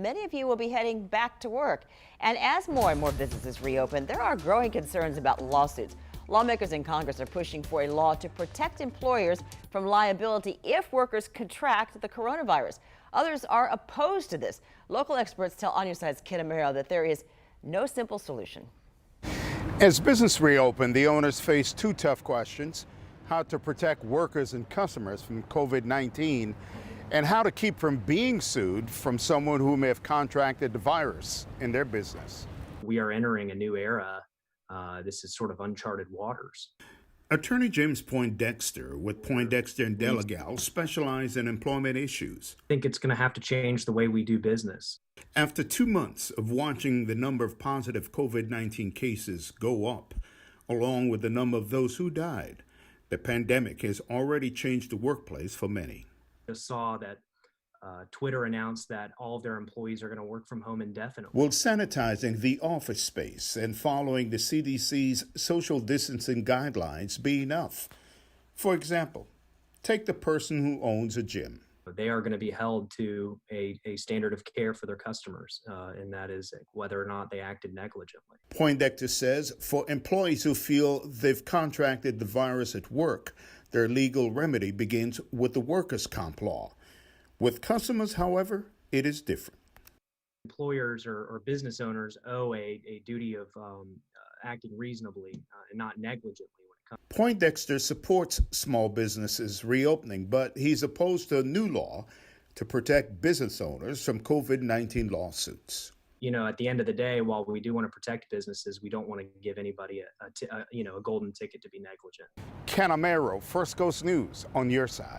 Many of you will be heading back to work. And as more and more businesses reopen, there are growing concerns about lawsuits. Lawmakers in Congress are pushing for a law to protect employers from liability if workers contract the coronavirus. Others are opposed to this. Local experts tell On Your Side's Ken Amaro that there is no simple solution. As business reopened, the owners face two tough questions: how to protect workers and customers from COVID-19, and how to keep from being sued from someone who may have contracted the virus in their business. We are entering a new era. This is sort of uncharted waters. Attorney James Poindexter with Poindexter and Delegal specialize in employment issues. I think it's going to have to change the way we do business. After 2 months of watching the number of positive COVID-19 cases go up, along with the number of those who died, the pandemic has already changed the workplace for many. Just saw that Twitter announced that all of their employees are going to work from home indefinitely. Will sanitizing the office space and following the CDC's social distancing guidelines be enough? For example, take the person who owns a gym. They are going to be held to a standard of care for their customers, and that is whether or not they acted negligently. Poindexter says for employees who feel they've contracted the virus at work, their legal remedy begins with the workers' comp law. With customers, however, it is different. Employers or business owners owe a duty of acting reasonably and not negligently when it comes. Poindexter supports small businesses reopening, but he's opposed to a new law to protect business owners from COVID-19 lawsuits. You know, at the end of the day, while we do want to protect businesses, we don't want to give anybody a golden ticket to be negligent. Ken Amaro, First Coast News, On Your Side.